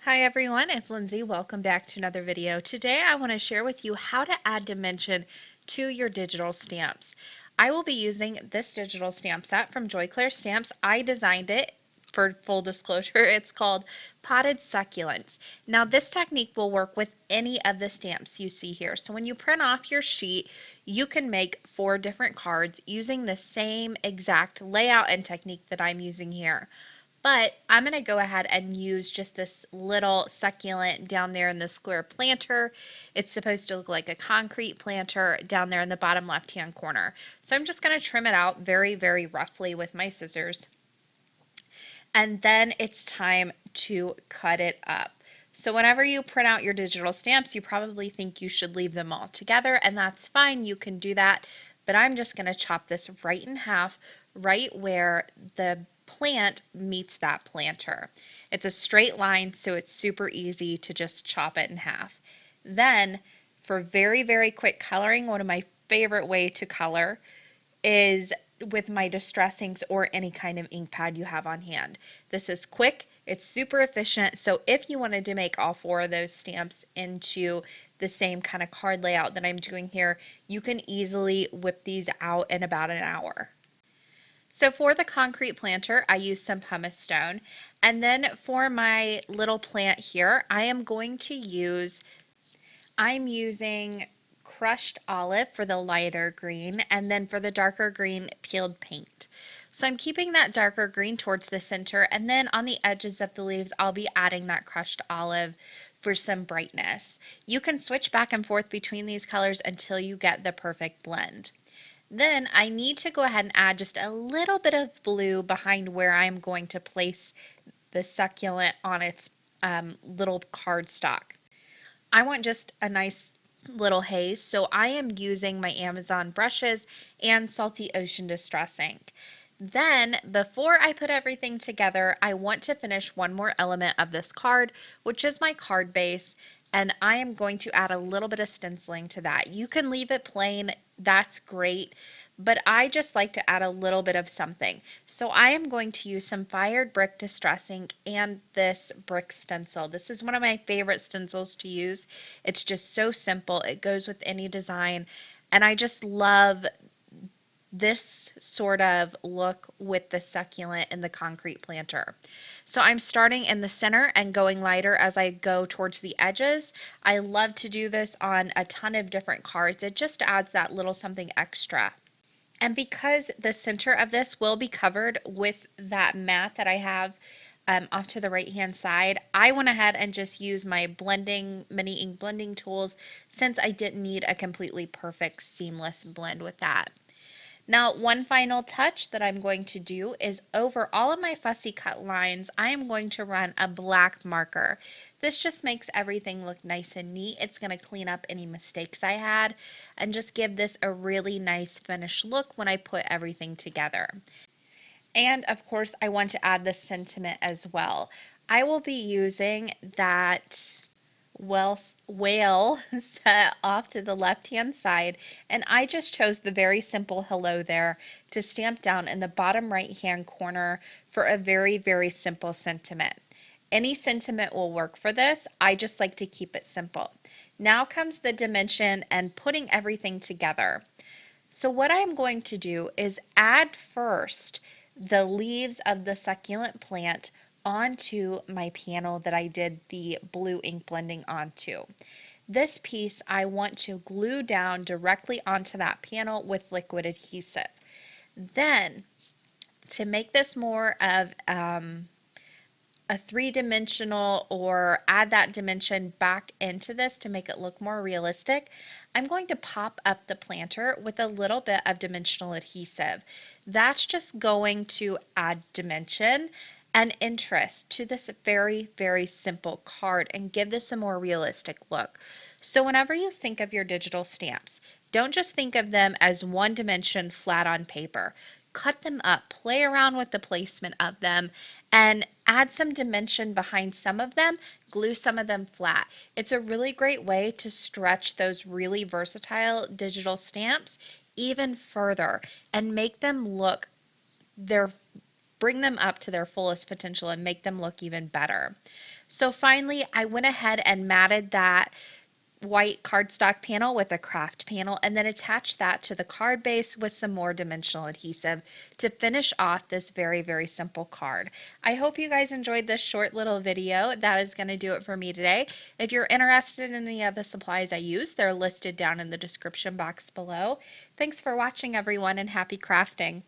Hi everyone, it's Lindsay. Welcome back to another video. Today I want to share with you how to add dimension to your digital stamps. I will be using this digital stamp set from Joy Claire Stamps. I designed it. For full disclosure, it's called Potted Succulents. Now this technique will work with any of the stamps you see here. So when you print off your sheet, you can make 4 different cards using the same exact layout and technique that I'm using here. But I'm going to go ahead and use just this little succulent down there in the square planter. It's supposed to look like a concrete planter down there in the bottom left-hand corner. So I'm just going to trim it out very, very roughly with my scissors. And then it's time to cut it up. So whenever you print out your digital stamps, you probably think you should leave them all together, and that's fine. You can do that. But I'm just going to chop this right in half, right where the plant meets that planter. It's a straight line, so it's super easy to just chop it in half. Then, for very, very quick coloring, one of my favorite way to color is with my distress inks or any kind of ink pad you have on hand. This is quick, it's super efficient, so if you wanted to make all 4 of those stamps into the same kind of card layout that I'm doing here, you can easily whip these out in about an hour. So for the concrete planter, I used some pumice stone. And then for my little plant here, I'm using crushed olive for the lighter green, and then for the darker green, peeled paint. So I'm keeping that darker green towards the center, and then on the edges of the leaves, I'll be adding that crushed olive for some brightness. You can switch back and forth between these colors until you get the perfect blend. Then I need to go ahead and add just a little bit of blue behind where I'm going to place the succulent on its little cardstock. I want just a nice little haze, so I am using my Amazon brushes and Salty Ocean Distress ink. Then, before I put everything together, I want to finish one more element of this card, which is my card base, and I am going to add a little bit of stenciling to that. You can leave it plain, that's great, but I just like to add a little bit of something. So I am going to use some fired brick distress ink and this brick stencil. This is one of my favorite stencils to use. It's just so simple. It goes with any design, and I just love this sort of look with the succulent and the concrete planter. So I'm starting in the center and going lighter as I go towards the edges. I love to do this on a ton of different cards. It just adds that little something extra. And because the center of this will be covered with that mat that I have off to the right hand side, I went ahead and just used my mini ink blending tools since I didn't need a completely perfect seamless blend with that. Now, one final touch that I'm going to do is over all of my fussy cut lines, I am going to run a black marker. This just makes everything look nice and neat. It's going to clean up any mistakes I had and just give this a really nice finished look when I put everything together. And of course, I want to add the sentiment as well. I will be using that whale set off to the left-hand side, and I just chose the very simple hello there to stamp down in the bottom right-hand corner for a very, very simple sentiment. Any sentiment will work for this. I just like to keep it simple. Now comes the dimension and putting everything together. So what I'm going to do is add first the leaves of the succulent plant onto my panel that I did the blue ink blending onto. This piece I want to glue down directly onto that panel with liquid adhesive. Then, to make this more of a 3-dimensional or add that dimension back into this to make it look more realistic, I'm going to pop up the planter with a little bit of dimensional adhesive. That's just going to add dimension and interest to this very, very simple card and give this a more realistic look. So whenever you think of your digital stamps, don't just think of them as one dimension flat on paper. Cut them up, play around with the placement of them, and add some dimension behind some of them, glue some of them flat. It's a really great way to stretch those really versatile digital stamps even further and make them look bring them up to their fullest potential and make them look even better. So finally, I went ahead and matted that white cardstock panel with a craft panel and then attach that to the card base with some more dimensional adhesive to finish off this very, very simple card. I hope you guys enjoyed this short little video. That is going to do it for me today. If you're interested in any of the supplies I use, they're listed down in the description box below. Thanks for watching, everyone, and happy crafting.